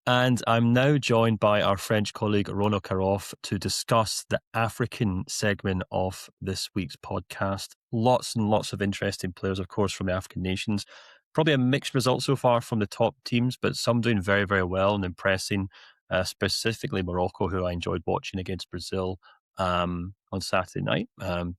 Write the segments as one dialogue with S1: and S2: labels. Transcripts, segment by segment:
S1: And I'm now joined by our French colleague Rona Caroff to discuss the African segment of this week's podcast. Lots and lots of interesting players, of course, from the African nations. Probably a mixed result so far from the top teams, but some doing very, very well and impressing, specifically Morocco, who I enjoyed watching against Brazil on Saturday night.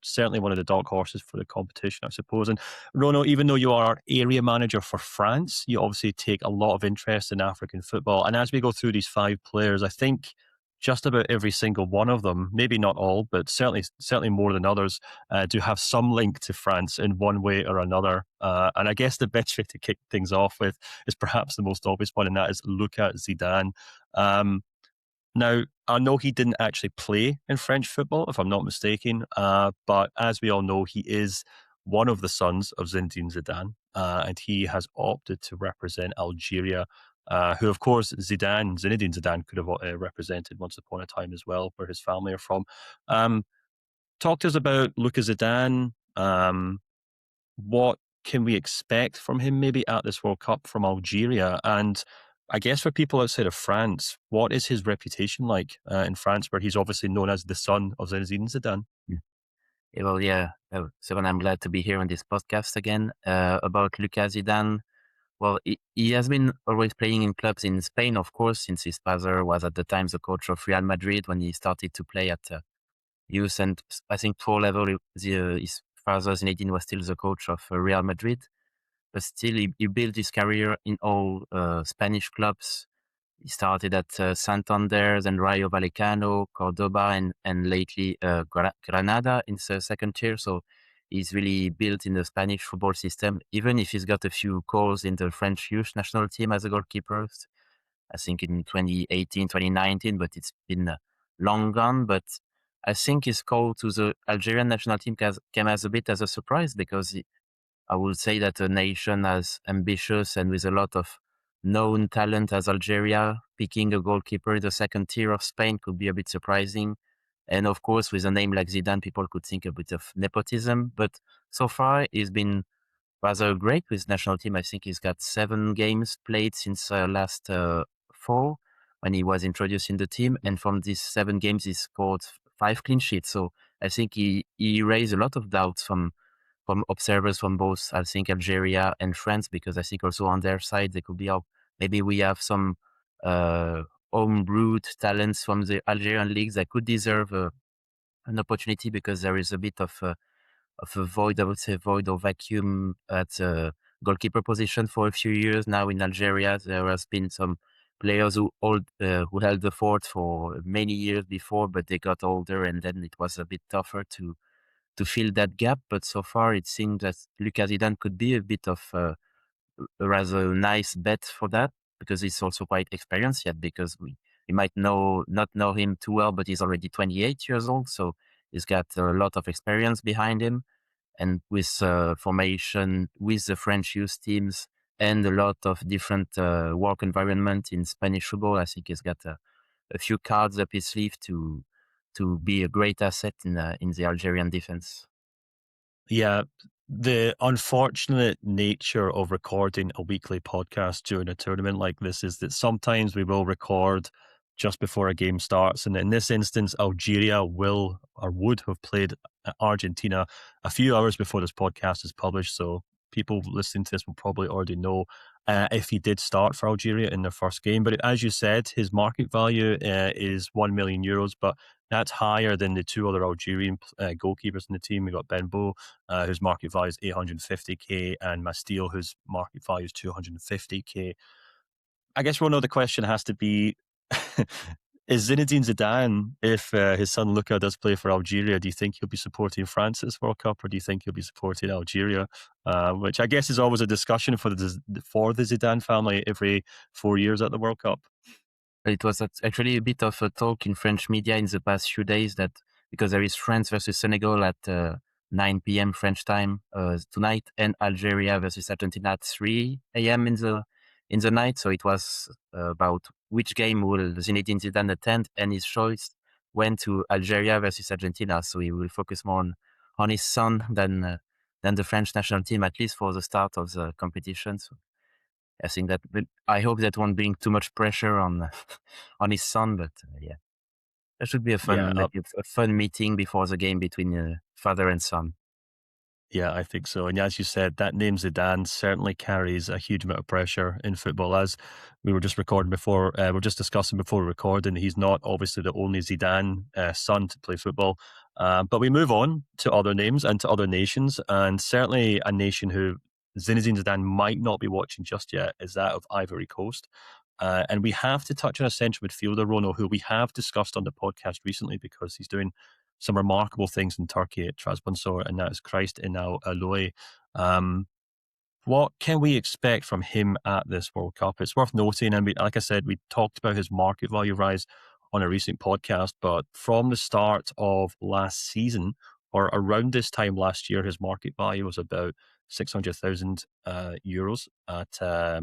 S1: Certainly one of the dark horses for the competition, I suppose. And Rono, even though you are our area manager for France, you obviously take a lot of interest in African football. And as we go through these five players, I think just about every single one of them, maybe not all, but certainly more than others, do have some link to France in one way or another. And I guess the best way to kick things off with is perhaps the most obvious one, and that is Luca Zidane. Um, Now, I know he didn't actually play in French football, if I'm not mistaken, but as we all know, he is one of the sons of Zinedine Zidane, and he has opted to represent Algeria, who, of course, Zinedine Zidane could have represented once upon a time as well, where his family are from. Um, Talk to us about Luca Zidane. What can we expect from him maybe at this World Cup from Algeria? And I guess for people outside of France, what is his reputation like in France, where he's obviously known as the son of Zinedine Zidane?
S2: Mm. Well, yeah. So I'm glad to be here on this podcast again about Luca Zidane. Well, he has been always playing in clubs in Spain, of course, since his father was at the time the coach of Real Madrid when he started to play at youth and I think pro level. His father Zinedine was still the coach of Real Madrid, but still he built his career in all Spanish clubs. He started at Santander, then Rayo Vallecano, Cordoba, and lately Granada in the second tier. So he's really built in the Spanish football system, even if he's got a few goals in the French youth national team as a goalkeeper. I think in 2018, 2019, but it's been long gone. But I think his call to the Algerian national team came as a bit as a surprise because I would say that a nation as ambitious and with a lot of known talent as Algeria, picking a goalkeeper in the second tier of Spain could be a bit surprising. And of course, with a name like Zidane, people could think a bit of nepotism. But so far, he's been rather great with national team. I think he's got 7 games played since last fall when he was introduced in the team. And from these 7 games, he scored 5 clean sheets. So I think he raised a lot of doubts from observers from both, I think, Algeria and France, because I think also on their side, they could be out. Maybe we have some home-brewed talents from the Algerian leagues that could deserve an opportunity because there is a bit of a void, I would say, void or vacuum at the goalkeeper position for a few years now in Algeria. There has been some players who held the fort for many years before, but they got older, and then it was a bit tougher to fill that gap. But so far, it seems that Luca Zidane could be a bit of a rather nice bet for that because he's also quite experienced yet. Because we might not know him too well, but he's already 28 years old, so he's got a lot of experience behind him. And with formation with the French youth teams and a lot of different work environment in Spanish football, I think he's got a few cards up his sleeve to be a great asset in the Algerian defense.
S1: Yeah, the unfortunate nature of recording a weekly podcast during a tournament like this is that sometimes we will record just before a game starts. And in this instance, Algeria will or would have played Argentina a few hours before this podcast is published. So people listening to this will probably already know if he did start for Algeria in their first game. But as you said, his market value is €1 million, but that's higher than the two other Algerian goalkeepers in the team. We got Benbo, whose market value is 850k, and Mastil, whose market value is 250k. I guess one other question has to be: is Zinedine Zidane, if his son Luca does play for Algeria, do you think he'll be supporting France this World Cup, or do you think he'll be supporting Algeria? Which I guess is always a discussion for the Zidane family every 4 years at the World Cup.
S2: It was actually a bit of a talk in French media in the past few days that because there is France versus Senegal at 9 p.m. French time tonight, and Algeria versus Argentina at 3 a.m. in the night. So it was about which game will Zinedine Zidane attend, and his choice went to Algeria versus Argentina. So he will focus more on his son than the French national team, at least for the start of the competition. So I think that I hope that won't bring too much pressure on on his son. But yeah, that should be a
S1: Yeah,
S2: fun, maybe a fun meeting before the game between father and son.
S1: yeah, I think so. And as you said, that name Zidane certainly carries a huge amount of pressure in football. As we were just recording before, we are just discussing before recording, he's not obviously the only Zidane son to play football. But we move on to other names and to other nations, and certainly a nation who Zinedine Zidane might not be watching just yet is that of Ivory Coast. And we have to touch on a central midfielder, Rono, who we have discussed on the podcast recently because he's doing some remarkable things in Turkey at Trabzonspor, and that is Christ Inao Oulai. Um, what can we expect from him at this World Cup? It's worth noting, and like I said, we talked about his market value rise on a recent podcast, but from the start of last season, or around this time last year, his market value was about 600,000 euros at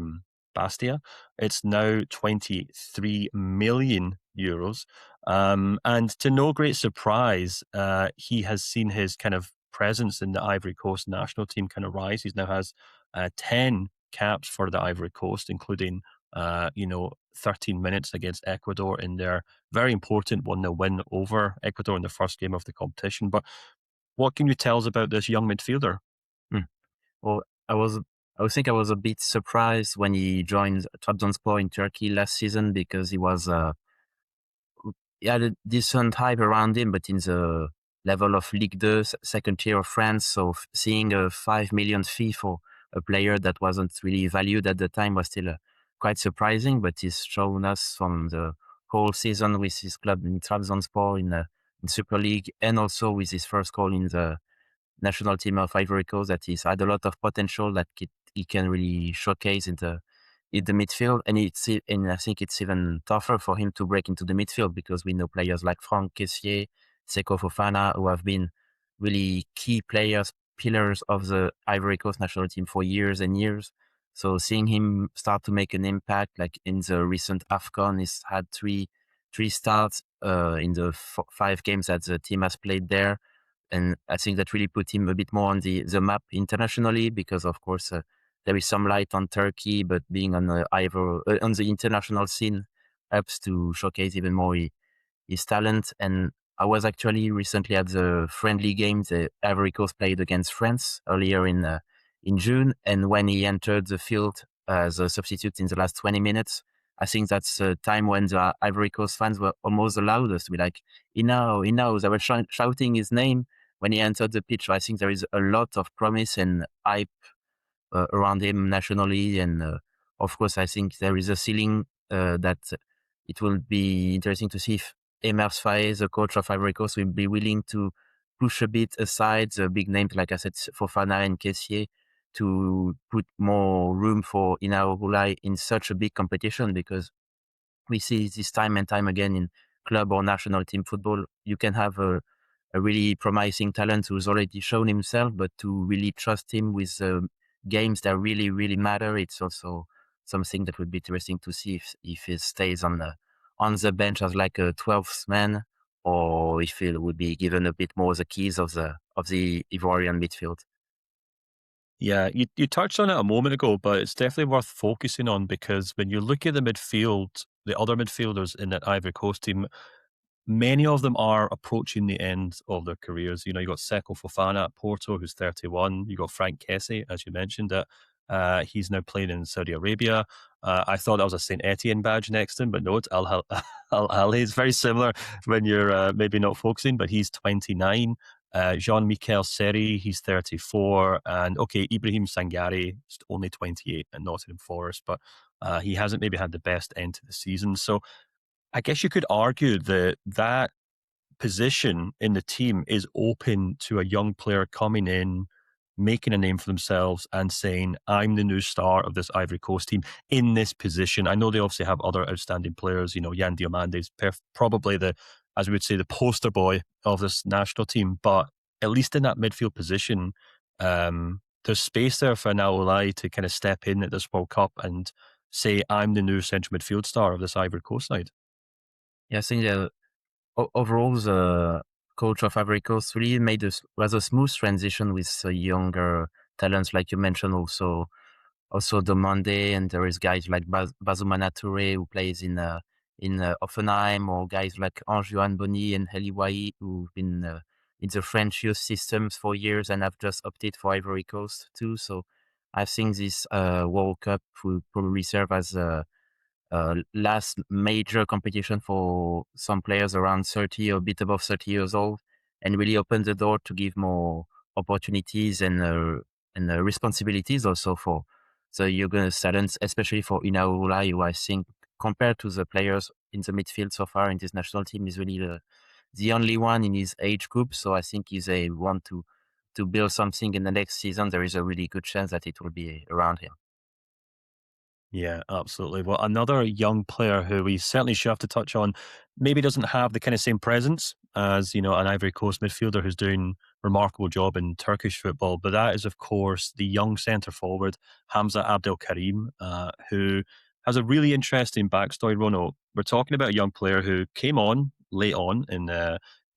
S1: Bastia. It's now 23 million euros. And to no great surprise, he has seen his kind of presence in the Ivory Coast national team kind of rise. He now has 10 caps for the Ivory Coast, including, 13 minutes against Ecuador in their very important 1-0 win over Ecuador in the first game of the competition. But what can you tell us about this young midfielder?
S2: Hmm. Well, I think I was a bit surprised when he joined Trabzonspor in Turkey last season because he had a decent hype around him, but in the level of Ligue 2, second tier of France, so seeing a 5 million fee for a player that wasn't really valued at the time was still quite surprising. But he's shown us from the whole season with his club in Trabzonspor in Super League, and also with his first goal in the national team of Ivory Coast, that he's had a lot of potential that he can really showcase in the midfield. And I think it's even tougher for him to break into the midfield because we know players like Franck Kessié, Seko Fofana, who have been really key players, pillars of the Ivory Coast national team for years and years. So seeing him start to make an impact, like in the recent AFCON, he's had three starts in the 5 games that the team has played there. And I think that really put him a bit more on the map internationally because, of course, there is some light on Turkey, but being on on the international scene helps to showcase even more his talent. And I was actually recently at the friendly game the Ivory Coast played against France earlier in June, and when he entered the field as a substitute in the last 20 minutes, I think that's a time when the Ivory Coast fans were almost allowed us to be like, Inao. They were shouting his name when he entered the pitch. So I think there is a lot of promise and hype around him nationally. And of course, I think there is a ceiling that it will be interesting to see if Emers Faé, the coach of Ivory Coast, will be willing to push a bit aside the big names, like I said, Fofana and Kessié, to put more room for Inao Oulai in such a big competition, because we see this time and time again in club or national team football. You can have a really promising talent who's already shown himself, but to really trust him with games that really, really matter, it's also something that would be interesting to see if he stays on the bench as like a 12th man, or if he would be given a bit more the keys of the Ivorian midfield.
S1: Yeah, you touched on it a moment ago, but it's definitely worth focusing on because when you look at the midfield, the other midfielders in that Ivory Coast team, many of them are approaching the end of their careers. You got Seko Fofana at Porto, who's 31. You got Frank Kessie, as you mentioned, that he's now playing in Saudi Arabia. I thought that was a Saint Etienne badge next to him, but no, it's Al-Ahly. It's very similar when you're maybe not focusing, but he's 29. Jean-Michel Seri, he's 34. And okay, Ibrahim Sangare is only 28 at Nottingham Forest, but he hasn't maybe had the best end to the season. So I guess you could argue that that position in the team is open to a young player coming in, making a name for themselves and saying, I'm the new star of this Ivory Coast team in this position. I know they obviously have other outstanding players. Yan Diomande is probably as we would say, the poster boy of this national team. But at least in that midfield position, there's space there for Inao Oulai to kind of step in at this World Cup and say, I'm the new central midfield star of this Ivory Coast side.
S2: Yeah, I think overall, the coach of Ivory Coast really made a rather smooth transition with younger talents, like you mentioned also. also Domande, and there is guys like Bazoumana Touré who plays in Offenheim, or guys like Anjouan Boni and Heliwai who've been in the French youth systems for years and have just opted for Ivory Coast too. So I think this World Cup will probably serve as a last major competition for some players around 30 or a bit above 30 years old, and really open the door to give more opportunities and responsibilities also for the younger talents, especially for Inao Oulai, who I think compared to the players in the midfield so far in this national team is really the only one in his age group. So I think he's a one to build something in the next season. There is a really good chance that it will be around him.
S1: Yeah, absolutely. Well, another young player who we certainly should have to touch on, maybe doesn't have the kind of same presence as, an Ivory Coast midfielder who's doing a remarkable job in Turkish football. But that is, of course, the young centre forward, Hamza Abdelkarim, who has a really interesting backstory, Rono. We're talking about a young player who came on late on in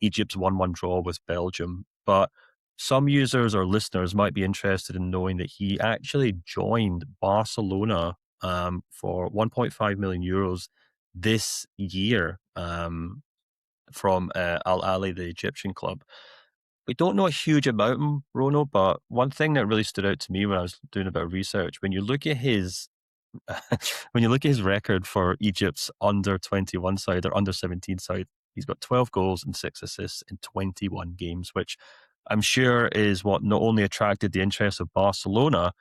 S1: Egypt's 1-1 draw with Belgium. But some users or listeners might be interested in knowing that he actually joined Barcelona for 1.5 million euros this year from Al-Ahly, the Egyptian club. We don't know a huge about him, Rono, but one thing that really stood out to me when I was doing a bit of research, when you look at his when you look at his record for Egypt's under 21 side or under 17 side, he's got 12 goals and 6 assists in 21 games, which I'm sure is what not only attracted the interest of Barcelona,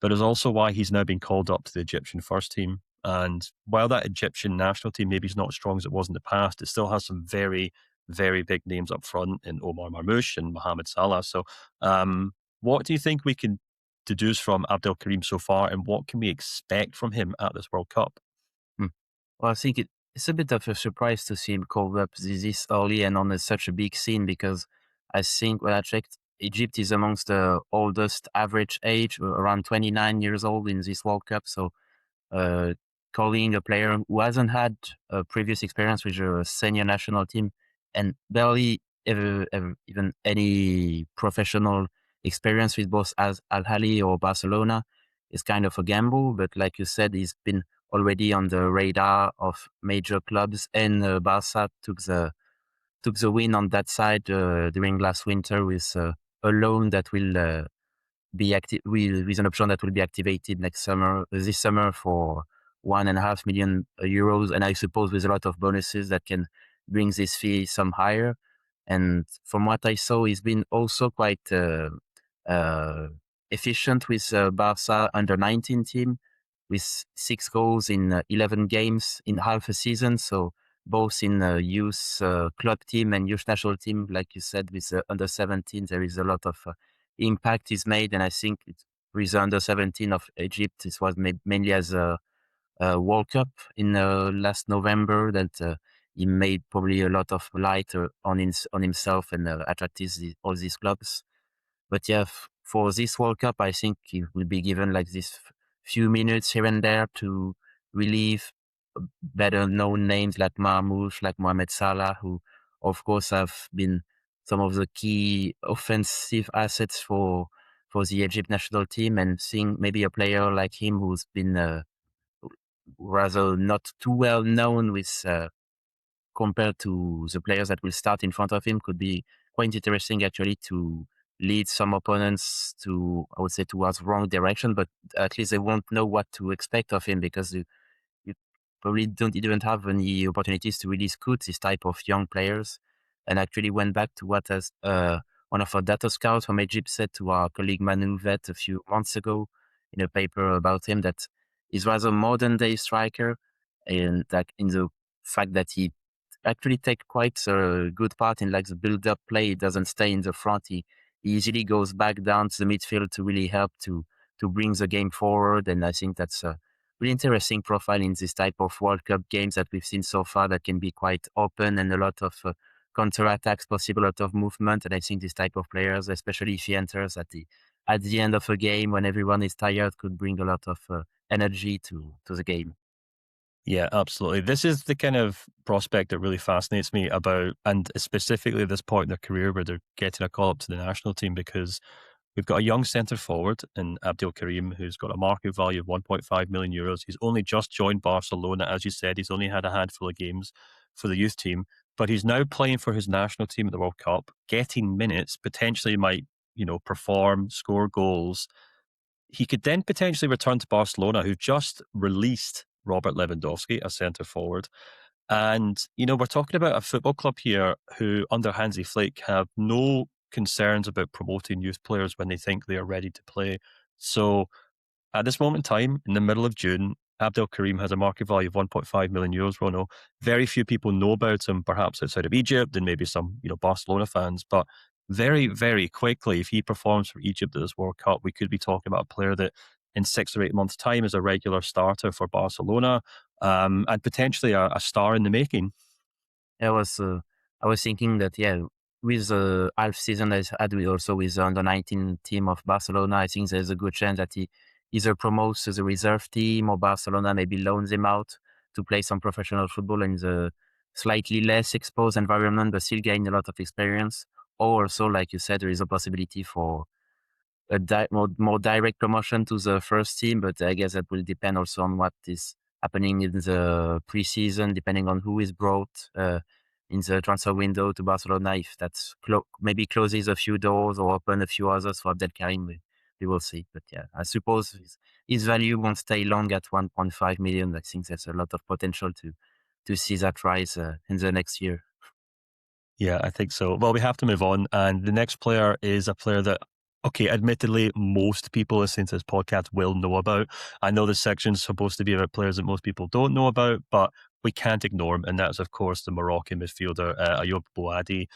S1: but is also why he's now been called up to the Egyptian first team. And while that Egyptian national team maybe is not as strong as it was in the past, it still has some very, very big names up front in Omar Marmoush and Mohamed Salah. So, what do you think we can deduce from Abdel Karim so far, and what can we expect from him at this World Cup?
S2: Hmm. Well, I think it's a bit of a surprise to see him called up this early and on such a big scene, because I think when I checked, Egypt is amongst the oldest average age, around 29 years old in this World Cup. So uh, calling a player who hasn't had a previous experience with a senior national team and barely ever even any professional experience with both as Al-Ahly or Barcelona is kind of a gamble. But like you said, he's been already on the radar of major clubs, and Barca took the win on that side during last winter with a loan that will be active with an option that will be activated this summer for 1.5 million euros, and I suppose with a lot of bonuses that can bring this fee some higher. And from what I saw, he's been also quite uh, efficient with Barca under 19 team, with 6 goals in 11 games in half a season. So both in youth club team and youth national team, like you said, with under 17, there is a lot of impact is made. And I think with the under 17 of Egypt, this was mainly as a World Cup in last November that he made probably a lot of light on himself and attracted all these clubs. But yeah, for this World Cup, I think he will be given like this few minutes here and there to relieve better known names like Marmoush, like Mohamed Salah, who of course have been some of the key offensive assets for the Egypt national team. And seeing maybe a player like him who's been rather not too well known with compared to the players that will start in front of him could be quite interesting actually to lead some opponents to, I would say, towards wrong direction, but at least they won't know what to expect of him, because you probably don't even have any opportunities to really scout this type of young players. And actually went back to what as one of our data scouts from Egypt said to our colleague Manu Vet a few months ago in a paper about him, that he's rather modern day striker, and that in the fact that he actually take quite a good part in like the build up play. He doesn't stay in the front. He easily goes back down to the midfield to really help to bring the game forward. And I think that's a really interesting profile in this type of World Cup games that we've seen so far, that can be quite open and a lot of counter attacks possible, a lot of movement. And I think this type of players, especially if he enters at the end of a game when everyone is tired, could bring a lot of energy to the game.
S1: Yeah, absolutely. This is the kind of prospect that really fascinates me about, and specifically at this point in their career where they're getting a call up to the national team, because We've got a young centre forward in Abdelkarim who's got a market value of 1.5 million euros. He's only just joined Barcelona. As you said, he's only had a handful of games for the youth team, but he's now playing for his national team at the World Cup, getting minutes, potentially might, perform, score goals. He could then potentially return to Barcelona, who just released Robert Lewandowski, a centre forward. And, we're talking about a football club here who, under Hansi Flick, have no concerns about promoting youth players when they think they are ready to play. So at this moment in time, in the middle of June, Abdel Karim has a market value of 1.5 million euros, Rono. Very few people know about him, perhaps outside of Egypt and maybe some, Barcelona fans. But very, very quickly, if he performs for Egypt at this World Cup, we could be talking about a player that in 6 or 8 months' time is a regular starter for Barcelona, and potentially a star in the making.
S2: I was uh, I was thinking that with the half season that I had with also with the under 19 team of Barcelona, I think there's a good chance that he either promotes to the reserve team or Barcelona maybe loans him out to play some professional football in the slightly less exposed environment, but still gain a lot of experience. Or also, like you said, there is a possibility for a more direct promotion to the first team, but I guess that will depend also on what is happening in the preseason, depending on who is brought in the transfer window to Barcelona. If that's maybe closes a few doors or open a few others for Abdelkarim, we will see. But yeah, I suppose his value won't stay long at 1.5 million. I think there's a lot of potential to see that rise in the next year.
S1: Yeah, I think so. Well, we have to move on. And the next player is a player that, okay, admittedly, most people listening to this podcast will know about. I know this section's supposed to be about players that most people don't know about, but we can't ignore him. And that's, of course, the Moroccan midfielder, Ayyoub Bouaddi.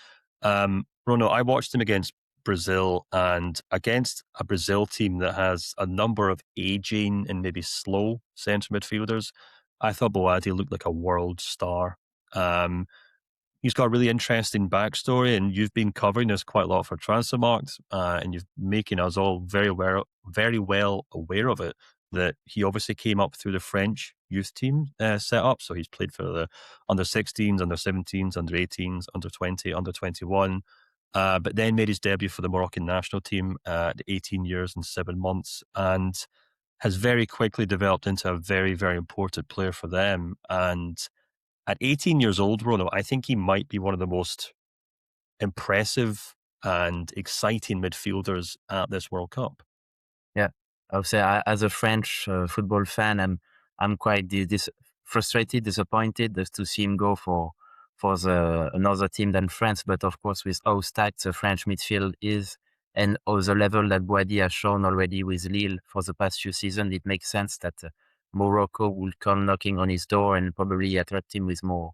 S1: Rono, I watched him against Brazil and against a Brazil team that has a number of aging and maybe slow centre midfielders. I thought Bouaddi looked like a world star. Um, He's got a really interesting backstory, and you've been covering this quite a lot for Transfermarkt, and you've making us all very well aware of it. That he obviously came up through the French youth team setup, so he's played for the under 16s, under 17s, under 18s, under 20, under 21, but then made his debut for the Moroccan national team at 18 years and 7 months, and has very quickly developed into a very, very important player for them. And at 18 years old, Rono, I think he might be one of the most impressive and exciting midfielders at this World Cup.
S2: Yeah, I would say as a French football fan, I'm quite frustrated, disappointed just to see him go for the another team than France. But of course, with how stacked the French midfield is, and the level that Bouaddi has shown already with Lille for the past few seasons, it makes sense that Morocco will come knocking on his door and probably attract him with more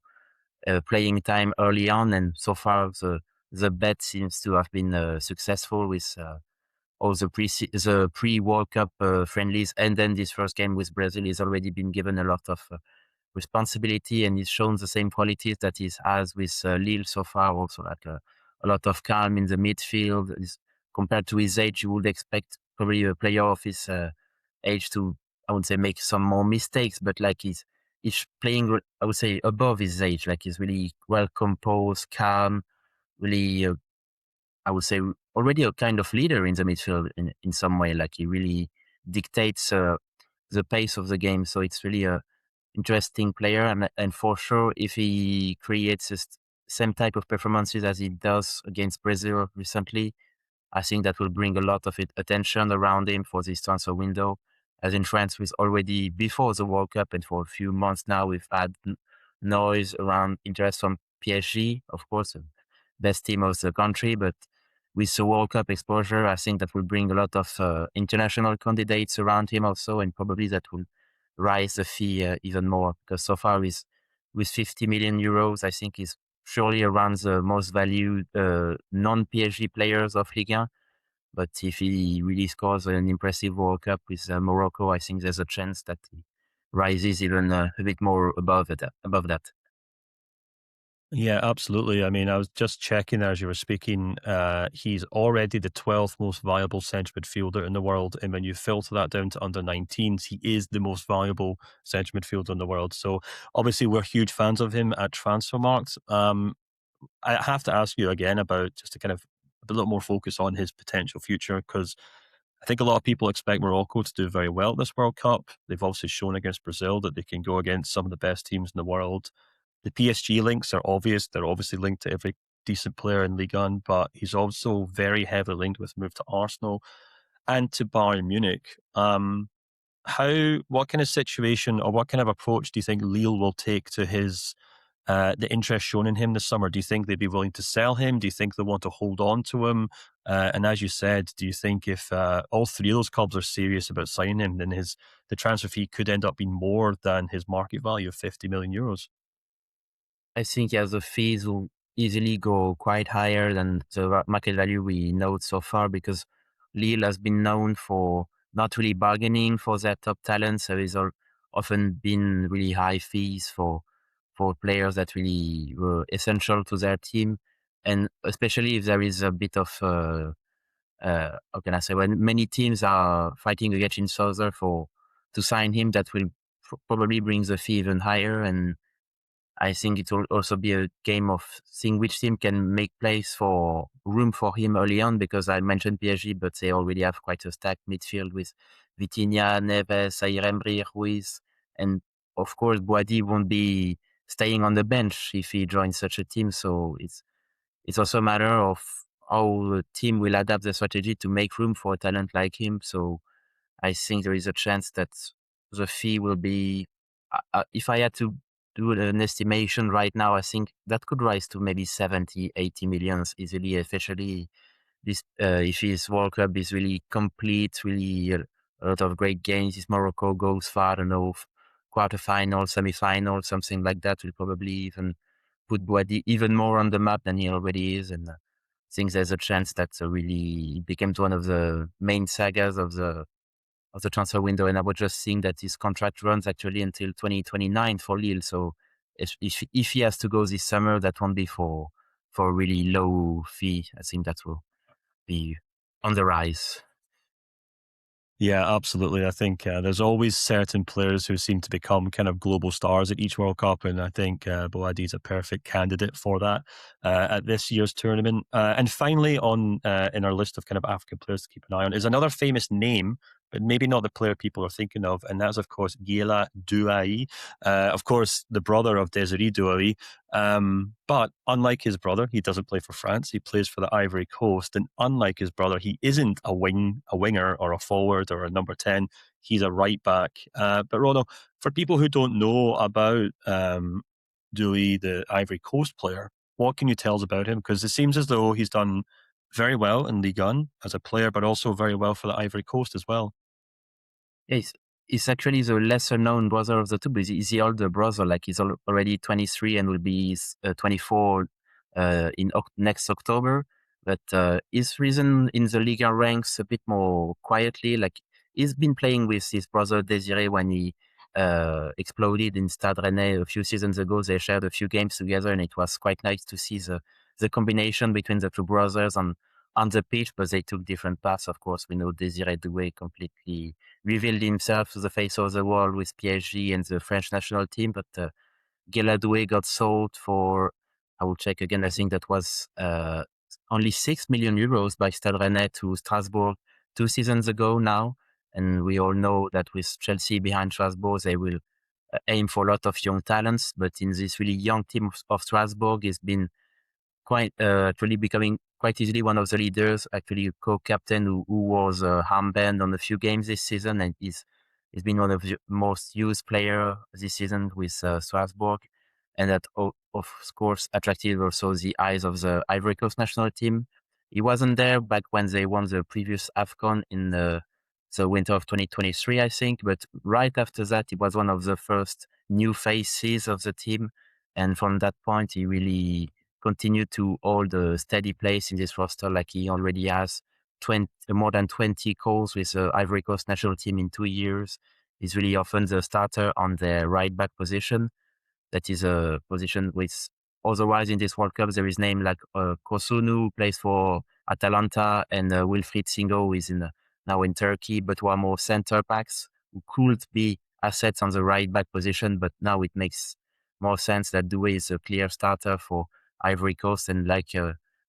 S2: playing time early on. And so far, the bet seems to have been successful with all the pre-World Cup friendlies, and then this first game with Brazil has already been given a lot of responsibility, and he's shown the same qualities that he has with Lille so far. Also, like a lot of calm in the midfield. Compared to his age, you would expect probably a player of his age to, I would say, make some more mistakes, but like he's playing, I would say, above his age. Like he's really well composed, calm, really I would say already a kind of leader in the midfield in some way. Like he really dictates the pace of the game. So it's really a interesting player. And for sure, if he creates the same type of performances as he does against Brazil recently, I think that will bring a lot of attention around him for this transfer window. As in France, with already before the World Cup and for a few months now, we've had noise around interest from PSG, of course, the best team of the country. But with the World Cup exposure, I think that will bring a lot of international candidates around him also, and probably that will rise the fee even more. Because so far, with 50 million euros, I think he's surely around the most valued non-PSG players of Ligue 1. But if he really scores an impressive World Cup with Morocco, I think there's a chance that he rises even a bit more above that.
S1: Yeah, absolutely. I mean, I was just checking as you were speaking. He's already the 12th most valuable centre midfielder in the world. And when you filter that down to under 19s, he is the most valuable centre midfielder in the world. So obviously, we're huge fans of him at Transfermarkt. I have to ask you again about just to kind of little more focus on his potential future, because I think a lot of people expect Morocco to do very well at this World Cup. They've obviously shown against Brazil that they can go against some of the best teams in the world. The PSG links are obvious. They're obviously linked to every decent player in Ligue 1, but he's also very heavily linked with move to Arsenal and to Bayern Munich. What kind of situation or what kind of approach do you think Lille will take to his the interest shown in him this summer? Do you think they'd be willing to sell him? Do you think they want to hold on to him? And as you said, do you think if all three of those clubs are serious about signing him, then the transfer fee could end up being more than his market value of 50 million euros?
S2: I think yeah, the fees will easily go quite higher than the market value we know so far, because Lille has been known for not really bargaining for their top talents. There is often been really high fees for players that really were essential to their team, and especially if there is a bit of how can I say, when many teams are fighting against each other for to sign him, that will probably bring the fee even higher. And I think it will also be a game of seeing which team can make place for room for him early on, because I mentioned PSG, but they already have quite a stacked midfield with Vitinha, Neves, Ayer, Ruiz, and of course Bouaddi won't be staying on the bench if he joins such a team. So it's also a matter of how the team will adapt the strategy to make room for a talent like him. So I think there is a chance that the fee will be, if I had to do an estimation right now, I think that could rise to maybe 70, 80 millions easily, especially this, if his World Cup is really complete, really a lot of great games. If Morocco goes far, I don't know, quarterfinal, semi-final, something like that, will probably even put Bouaddi even more on the map than he already is. And I think there's a chance that really becomes one of the main sagas of the transfer window. And I was just seeing that his contract runs actually until 2029 for Lille. So if he has to go this summer, that won't be for a really low fee. I think that will be on the rise.
S1: Yeah, absolutely. I think there's always certain players who seem to become kind of global stars at each World Cup, and I think Bouaddi is a perfect candidate for that at this year's tournament. And finally, on in our list of kind of African players to keep an eye on is another famous name, but maybe not the player people are thinking of, and that's of course Guéla Doué. Of course, the brother of Desiree Doué. But unlike his brother, he doesn't play for France. He plays for the Ivory Coast, and unlike his brother, he isn't a winger, or a forward, or a number 10. He's a right back. But Rono, for people who don't know about Doué, the Ivory Coast player, what can you tell us about him? Because it seems as though he's done very well in Ligue 1 as a player, but also very well for the Ivory Coast as well.
S2: Yeah, he's actually the lesser known brother of the two, but he's the older brother. Like he's already 23 and will be 24 in next October. But his reason in the Liga ranks a bit more quietly. Like he's been playing with his brother Desiree when he exploded in Stade Rennais a few seasons ago. They shared a few games together, and it was quite nice to see the combination between the two brothers on the pitch. But they took different paths. Of course, we know Desiree Doué completely revealed himself to the face of the world with PSG and the French national team. But Guéla Doué got sold for, I will check again, I think that was only 6 million euros by Stade Rennais to Strasbourg 2 seasons ago now. And we all know that with Chelsea behind Strasbourg, they will aim for a lot of young talents. But in this really young team of Strasbourg, it's been quite actually becoming quite easily one of the leaders, actually a co-captain who was armband on a few games this season, and he's been one of the most used player this season with Strasbourg, and that of course attracted also the eyes of the Ivory Coast national team. He wasn't there back when they won the previous AFCON in the winter of 2023, I think, but right after that, he was one of the first new faces of the team, and from that point, he really continue to hold a steady place in this roster. Like he already has more than 20 calls with the Ivory Coast national team in 2 years. He's really often the starter on the right back position. That is a position with, otherwise in this World Cup, there is name like Kosunu, who plays for Atalanta, and Wilfried Singo, who is now in Turkey, but who are more center backs who could be assets on the right back position. But now it makes more sense that Doué is a clear starter for Ivory Coast. And like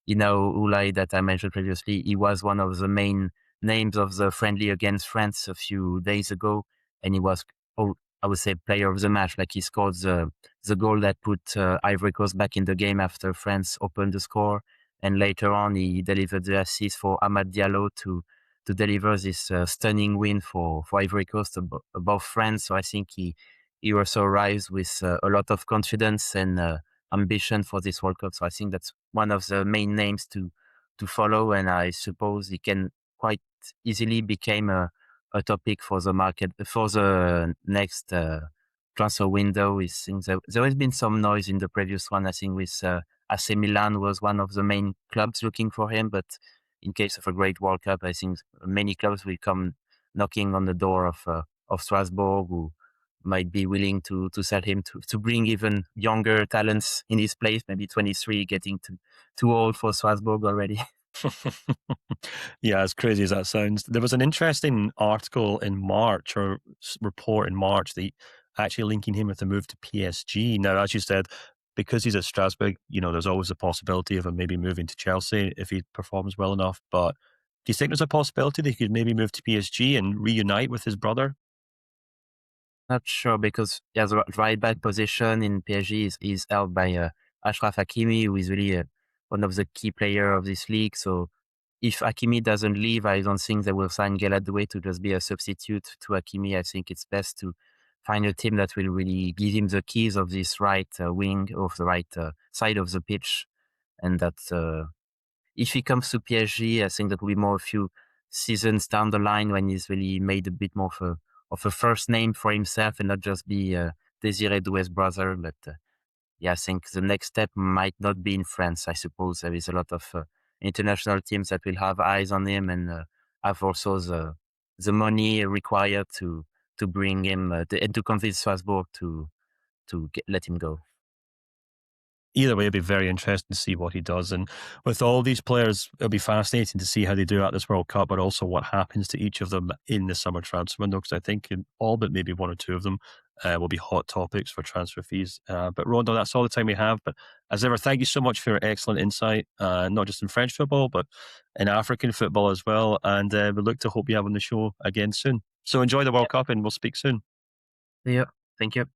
S2: Inao Oulai that I mentioned previously, he was one of the main names of the friendly against France a few days ago, and he was, I would say, player of the match. Like he scored the goal that put Ivory Coast back in the game after France opened the score, and later on he delivered the assist for Amad Diallo to deliver this stunning win for Ivory Coast above France. So I think he also arrives with a lot of confidence and ambition for this World Cup. So I think that's one of the main names to follow, and I suppose he can quite easily become a topic for the market for the next transfer window. I think there has been some noise in the previous one. I think with AC Milan was one of the main clubs looking for him, but in case of a great World Cup, I think many clubs will come knocking on the door of Strasbourg, who might be willing to sell him to bring even younger talents in his place, maybe 23, getting too old for Strasbourg already.
S1: Yeah, as crazy as that sounds. There was an interesting article in March or report in March that actually linking him with the move to PSG. Now, as you said, because he's at Strasbourg, there's always a possibility of him maybe moving to Chelsea if he performs well enough. But do you think there's a possibility that he could maybe move to PSG and reunite with his brother?
S2: Not sure because the right back position in PSG is held by Achraf Hakimi, who is really one of the key player of this league. So if Hakimi doesn't leave, I don't think they will sign Guéla Doué to just be a substitute to Hakimi. I think it's best to find a team that will really give him the keys of this right wing, of the right side of the pitch, and that if he comes to PSG, I think that will be more a few seasons down the line when he's really made a bit more of a first name for himself and not just be Désiré Doué's brother. But yeah, I think the next step might not be in France. I suppose there is a lot of international teams that will have eyes on him and have also the money required to bring him and to convince Strasbourg to let him go.
S1: Either way, it'll be very interesting to see what he does. And with all these players, it'll be fascinating to see how they do at this World Cup, but also what happens to each of them in the summer transfer window, because I think in all but maybe one or two of them will be hot topics for transfer fees. But Rondo, that's all the time we have. But as ever, thank you so much for your excellent insight, not just in French football, but in African football as well. And we look to hope you have on the show again soon. So enjoy the World Cup and we'll speak soon.
S2: Yeah, thank you.